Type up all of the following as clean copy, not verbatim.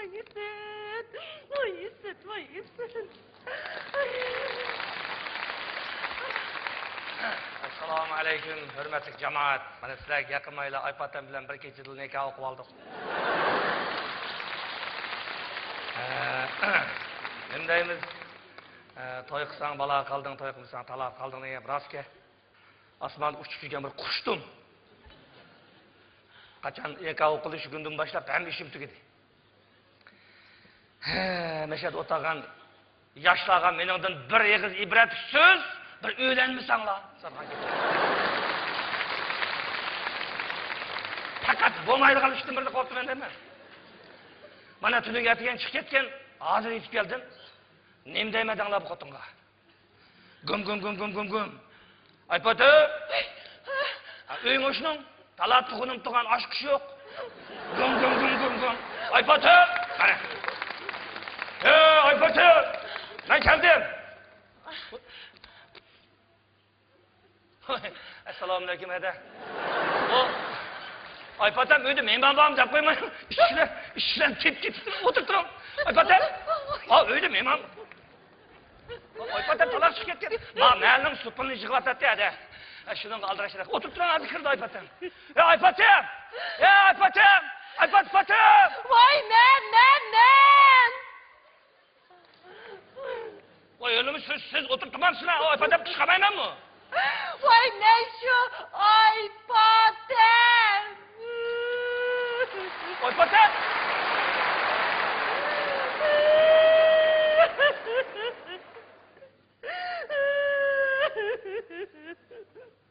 Vay İzzet. Vay İzzet, vay İzzet. Assalomu alaykum, hurmatli jamoat. Mana sizlarga yaqin mayli iPad'dan bilan bir kecha yil nikoh o'qib oldik. Nima deymiz? To'y qilsang balo qilding, to'y qilmasang talab qilding degan rostga. Osmonda uchib yurgan bir qushdim. Qachon nikoh o'qilish kundan boshlab ham ishim tugadi. Mashhad o'tagan yoshlarga meningdan bir eg'iz ibrat so'z, bir o'ylanmasanglar, sarg'an ketadi. Faqat bo'lmaydigan ishdan birni qolibman deyman. Mana tuning atigan chiqib ketgan, hozir yetib keldim. Nima deymadinglar bu xotinga? Gum. Aypati. Uying o'shning, talat tug'unim turgan oshqish yo'q. Gum. Aypati. Qara. Aypati. Men keldim. Assalomu alaykum ada. Aypatam uyda men bolam deb qo'yman. Ishlar ketib o'tirib turing. Aypatam. Uyda men ham. Aypatam talar chiqib ketgan. Ma'lum supini yig'latadi ada. Shundan aldirashlar. O'tirib turing, hozir kirdi Aypatam. Aypatam. Aypatam. Aypatam. Voy men. Voy o'lim siz o'tirib turmamsizlar. Aypatam chiqamaymanmi? Voy men shu Aypatam. Aypatam.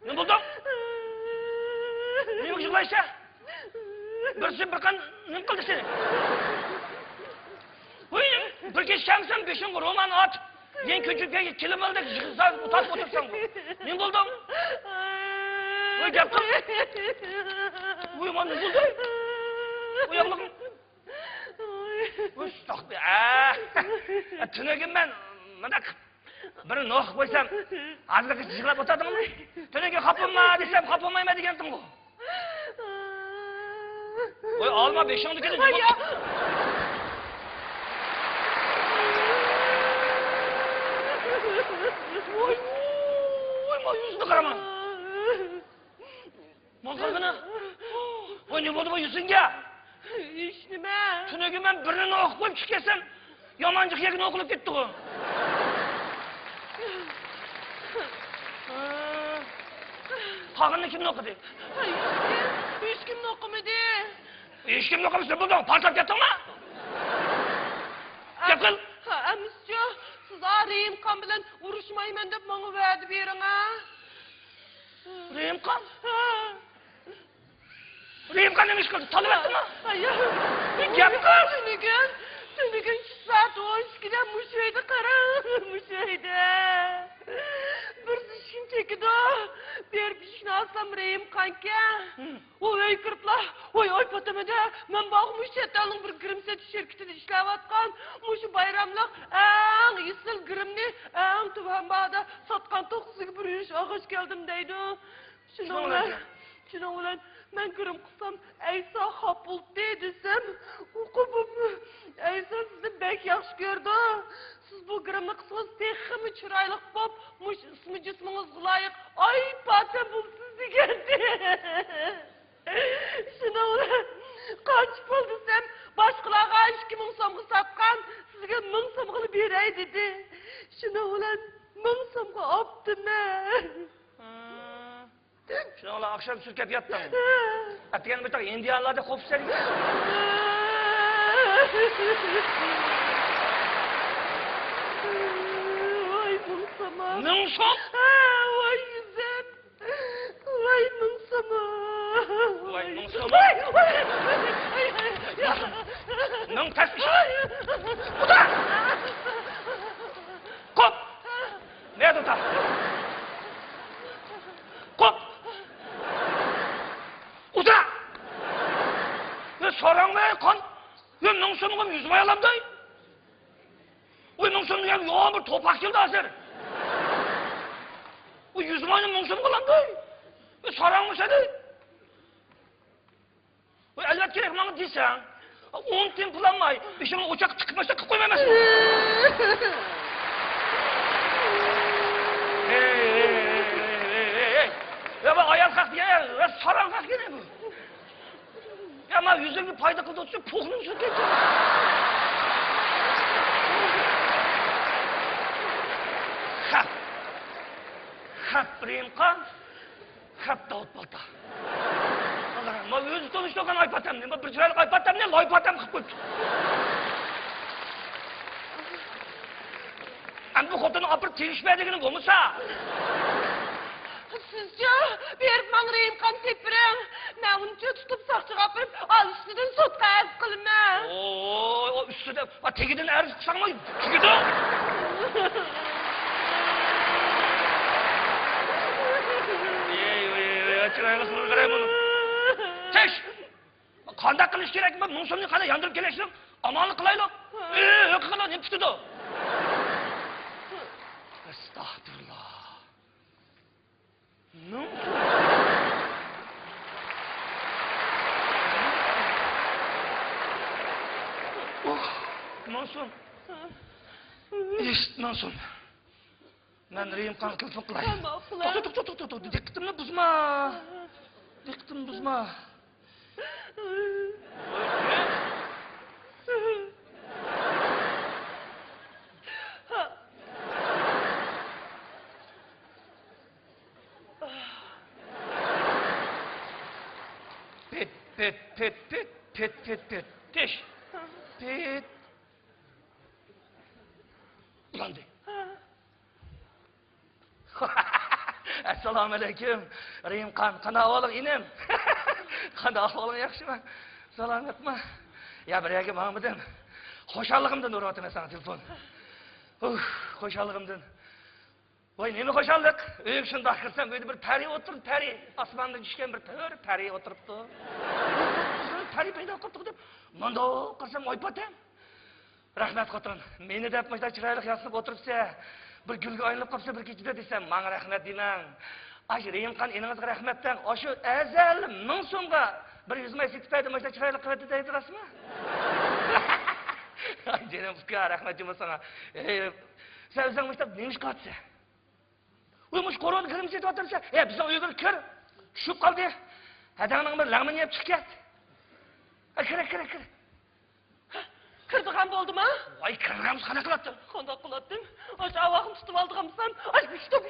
Ne buldun? Ne yıkılaysa? Bir kan ne kıldı seni? Bir geçsem beşin roman at. Yen küçük kilim aldık, yıkılsan utanıp otursan. Ne buldun? Yaptın. Uyuman ne buldun? Uyanlık. Ustak be. Tünegim ben. Madak. Bir noh qo'ysam, azliq yig'lab o'tadimi? Tunaga xapunma desam, xapunmayman degandim bu. Voy, olma 5-nikini. Voy, men yuzini qaraman. Men qarg'ana. Voy, ne bo'ldi bu yuzingga? Ish nima? Tunaga men birini o'qib qo'yib chiqsam, yomonchiq yegini o'qilib ketdi-ku. Qog'inni kim o'qidi? Hech kim o'qimadi. Hech kim o'qimasa bo'ldi, portlab ketdingmi? Gap qil. Amisjo, siz Rayimqon bilan urushmayman deb menga va'da bering a. Rayimqon? Rayimqon nima ish qildi? Talab etdimi? Gap qil. Tunugun saat 12'da Muşay'da qara, Muşay'da. Bir shunchaki da berib ishni olsam Rayimqonga. Voy kiriblar. Voy Aypatamda men bog'im Shetalning bir grimset shirkatida ishlayotgan. Mushu bayramliq eng isil grimni eng tuvan bog'da sotgan 9'ga bir ish og'ash keldim deydi. Shundan bilan men grim qilsam Aysa xopuldi desam, o'qib Aysa sizni bek yaxshi ko'rdi. Siz bu grimni qilsangiz texmi chiroyli bo'lib, mush ismi jismingiz loyiq Aypatam bo'lsin degandi. Shundan bilan qancha pul desam, boshqalarga 2000 so'mga sotgan, sizga 1000 so'mga beray dedi. Shundan bilan 1000 so'mga olibdim. Şuna akşam sürkep yattım. Atgan bir tak Indiyalarda kopsan. Vay mınsama. Mınsam? Vay güzel. Vay mınsama. Vay mınsama. Nın ters bir şey. Uta! Kop! Nerede uta? Kop! Uta! Ve sorangmaya kan. Ve mınsamıgım yüzmeye alamday. Ve mınsamıgım yani yoğun bir topak geldi hazır. Ve yüzmeye mınsamıgım alamday. Ve sorangmış hadi. Ve elbet gerek bana deysen. 10 tiyin pul almay. Işığını ocak tıkmasa kıp koymamasın. Hey. Ya bak ayar kalk diye ya saran kalk gene bu. Ya ama yüzünü payda kıldı olsun puğunun sökecek. Hap Rimkan, hap Davut Balta. Allah'ım, ben özü tanıştığı aypatam ne? Ben bir çıraylık aypatam ne? Laypatam kıp koydu. Hem bu kodunu apır telişmeydiğini bulmuşsa. Sizce berip maň Reýimkan tepiren, men onu tutup sakçı kapyp, al üstüden sotka aýyp kılma. O üstüde, tegiden erz kısanma, tegiden. Çıraylık bunu karayım onu. Teş! Kandak kılış gerek mi? Munsonunu kadar yandırıp geleşsin. Amanlık kılaylık. Yok kıla, ne tutudu? Estağfurullah. Ne? Mansun. Mansun. Ben Reýimkan kılfın kılay. Tut. Dikkatimni buzma. Dikkatimni buzma. Pet. Teş. Pet. Ulan de. Assalamu alaykum. Reýimkan, qanday ahwalyň inem? Qanday ahwalyň ýakşymy? Salamatmy? Ya bir ýerge maňmydym? Hoşallygymdan uratym sana telefon. Hoşallygymdan. Oy, nemi hoşallyk? Öýüň şunda kirsem, öýde bir peri oturup, peri asmandan düşken bir peri oturupdy. Peri peýda bolupdy dep, manda kirsem oýpatam. Rahmat qotun. Meni dep maşda çyraylyk ýasyp oturupsa, bir gülge aýlyp kapsa bir keçide desem, maňa rahmat diýmän. Aş Reýimkan eniňizge rahmatdan, oşu äzel 1000 soňga bir 100 maý sitipdi maşda çyraylyk qiladi diýdirasmy? Ay jenem uska rahmat diýmän sana. Sen özüň maşda nemiş gatsa? Uymuş korony kirimçe otursa, bizden uýgur kir. Şu kaldy. Hadaňyň bir lagmany ýep çykyp ketdi. Kir. Kırdıgan boldu mu? Ay kırgamız kana kılattın. Onda kılattım. Aşağı avakım tutup aldıgamsan. Ay püştüp.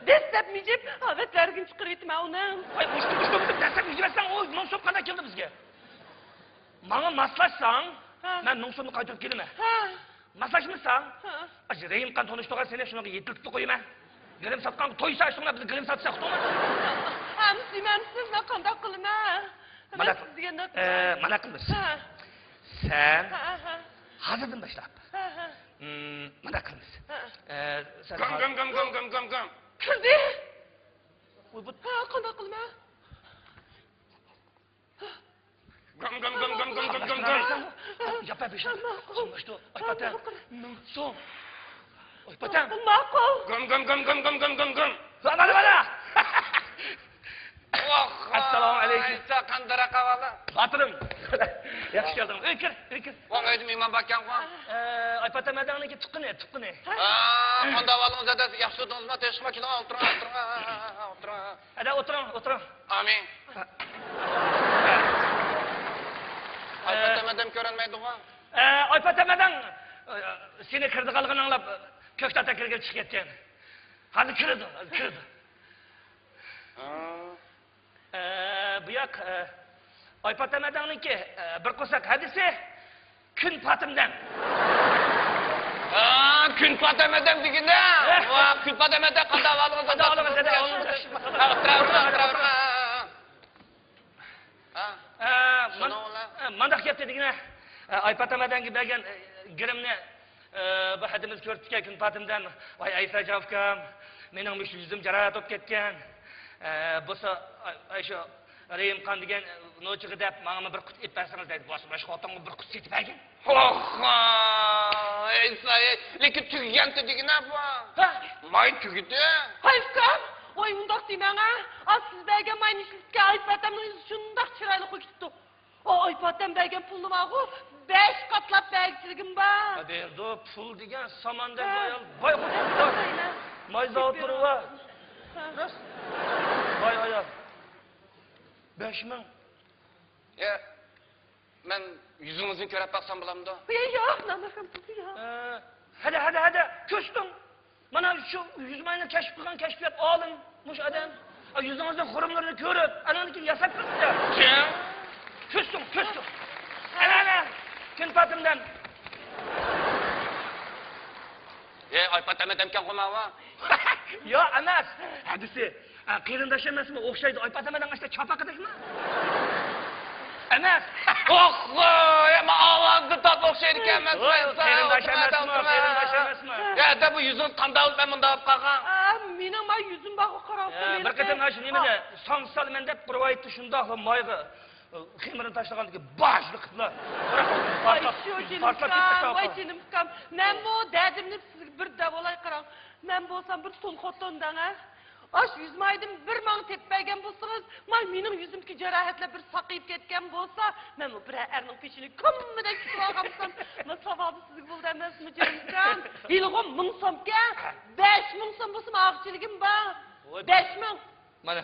Destep miyip. Evet vergin çıkırıydım ha onu. Ay püştüp. Destep miyipsen o nonsop kana keldi bizge. Bana maslaşsan, ben nonsopunu kaytırıp gelime. Maslaşmışsan, Reýimkan tonuştuğa seni şuna yetilipti koyma. Gülüm satkan toysa şuna bizi gülüm satsak da olmaz. Müslümansız ne kandak kılma. Mana kılmış. Sen hazırdın başlap. Mana kılmış. Gam. Kırdı. Kandak kılma. Gam. Yapma bir şey. Sonuçta aypatam. Son. Aypatam. Makul. Gam. Bana. Assalamu alaykum. Aysa qandara qavalı. Batırım. Yaxşı geldin. Öykür. Wong öýdüm imam bakyan wong. Aypatam adaňyky tuqqyny. Onda walyň zada ýaşy dozma teşma kino oturan. Ada oturan. Amin. Aypatam adam körenmeýdi wong. Aypatam adaň seni kirdigalygyny anlap köktata kirge çykyp ketken. Hadi kirdi. Bu yak Aypatam adaňyky bir kosak hadisi gün patymdan. Gün patam adam diginde. Gün patam adam qanda walyň zada. Mandak yaptı digine. Aypatam adaňky bergen girimni bu hadimiz körtükkä gün patymdan. Vay Aysa jawkam, meniň müş yüzüm jarat ketken. Bosa Ayşe Reýimkan digen noçugy dep maňa bir qut ip berseňiz diýdi. Baş hotamga bir qut setip bergin. Aysa, lekin tügýänti digine bu. May tügidi. Hayfkam. Oy undak diýmän ha. Az siz bergen maýnyşlikka Aypatamyň şundak çyraýly koýupdy. Ay patam bergen pulum var o. 5 katlap bergçiligim var. Hadi endi pul degan samanda boy qo'yib may zavturu var. Ras. Boy ayol. 5000. Ya, ben yüzünüzü körep baksam bulamı da. Yok, namakam pul ya. Hadi, küstüm. Bana şu 100 mayını keşif kılgan keşfiyat alın. Muş adam. Yüzünüzün kurumlarını görüp, ananı kim yasak kıldı. Kim? Küstüm. Ana, külfatımdan. Aypat demedem ki kuma var. Yo, emas. Hadisi, qiyrindaş emas mı? O'xshaydi. Aypat demadan işte çapa qilishmi? Emas. Ama ağzı tat okşaydı ki hemen. Qiyrindaş emasmi? Ya da bu yüzün qanday ben bunda olib qolgan. Mening may yuzim bor qarab. Bir qatam shu nimada son salman deb qurib aytdi shundoq mayga ximirini tashlagandan keyin boshli qildilar. Voy jinimkam. Men bu dadimni sizga bir davolay qarang. Men bo'lsam bir to'l xotindan ha. Aş yüzmaydım bir man tepbergen bulsanız, mening yüzümki jarohatlar bir saqayıp ketgan bo'lsa, men bu bir erning peshini kimmidan kutib olgamsan, men savobi sizga bo'ldi emasmi jinimkam? Yilg'im 1000 so'mga 5000 so'm bo'lsa aqchiligim bor. 5000. Mana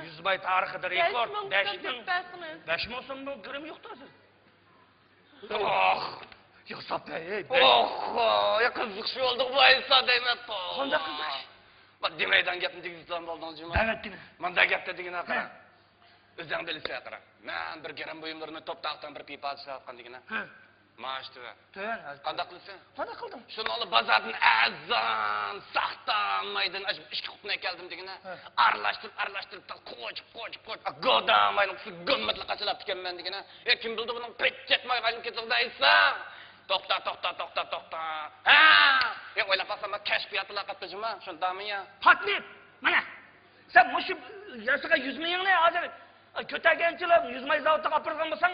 Yüzbay tarixida rekord 5000. 5000 so'm bu kirim yo'q hozir. Oh! Yo'qsap ey. Ya qiziqish oldu bu aysa deyman. Qanday qiziqish? Bak demeyden gapni digizdan boldun cuma. Evet dime. Manda gap dedigine qara. Özüň bilse qara. Men bir gerim buyumlaryny toptaqdan bir pipa alsaqan digine. Maaşty. Tön. Qanday qilsa? Qanday qildim? Şunu alıp bazardan azan, saxtan maydan aşıp işki qutuna keldim digine. Arlaştırıp da koç. Godan maydan gümmetli qaçılap diken men digine. Kim bildi bunun petcet may qaylıp ketdi aysa. Toxta. Ha! Ya oylap baksam keşfiyatla qatmışım ha. Şundamı ya. Patlip. Mana. Sen muşu yaşıga 100 milyonni hozir kötagenchilar 100 may zavodga qapirgan bo'lsang,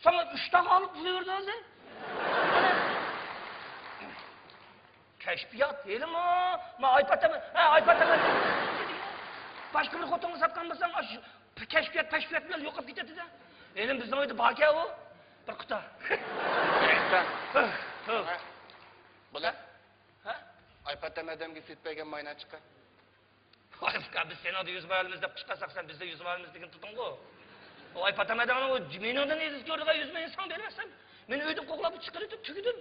sana 3 ta olib buyurdi o'zi. Keşfiyat dedim o. Aypatama. Başka bir xotinni satgan bo'lsang, keşfiyat bilan yo'qolib ketadi-da. Endi bizning uyda baka o. Bir quta. Bula? Ha? Aypat demedem ki sitpegen mayna çıkar. Aypka biz seni orada 100 mayımız dep çıkarsak sen bizde 100 mayımız degin tutun go. O aypat demedem o meni ondan edip gördüğü 100 mayı insan vermezsen. Meni öydüm koklap çıkarıp tüküdüm.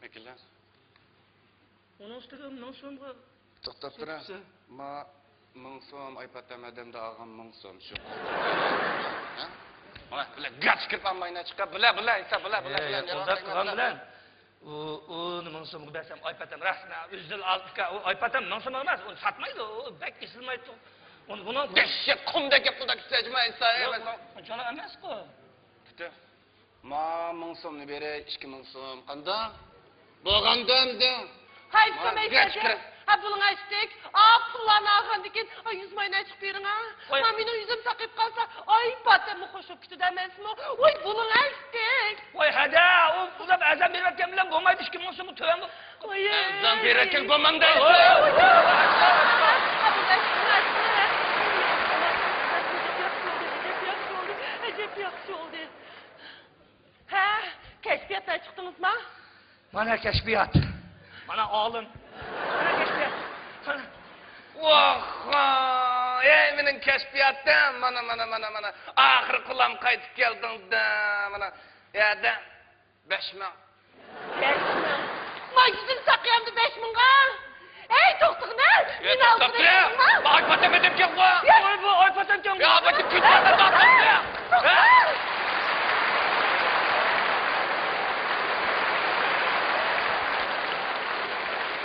Mekiller. Onu üstüge 1000 so'mga. To'xtab tura. Ma 1000 so'm aypat demedem de ağam 1000 so'm şu. Ha? Ona bile gaç kirpan mayna çıkar. Bile ise bile. Qo'lda qilgan bilan o 1000 so'mga bersam aypatam rasman üzül altıka o aypatam 1000 so'm emas. Onu satmaydi o. Bek kesilmaydi. Onu buni Deşet kumda gapda kesejmaysa emas. Çana emas-ku. Bitti. Ma 1000 so'mni bere 2000 so'm. Qanda? Bo'lgandan de. Hayır sömeyse. Ha bulun açtık. Pullarını algan dikin. 100 mayına açıp verin ha. Benim yüzüm sakıp kalsa. Ay patamı koşup gitti demez mi? Oy bulun açtık. Oy hadi o uzap azam verirken bilen bo'lmaydi 2000 so'mni töven bu. Azam verirken bo'lmanda. Acep yaxşı oldu. Ha, keşfiyattan çıktınız mı? Mana keşfiyat. Mana alın. Mana keşfiyat. Ey menin keşfiyatım. Mana. Ahir kulam qaytıp geldin da. Mana. Ya da 5000. 5000. Ma yüzüm sakıyandı 5000'ga. Ey doktor ne? Yine aldın 5000'ga. Aypatam edip ki bu. Oy bu aypatam ki. Ya bakın kütüğe de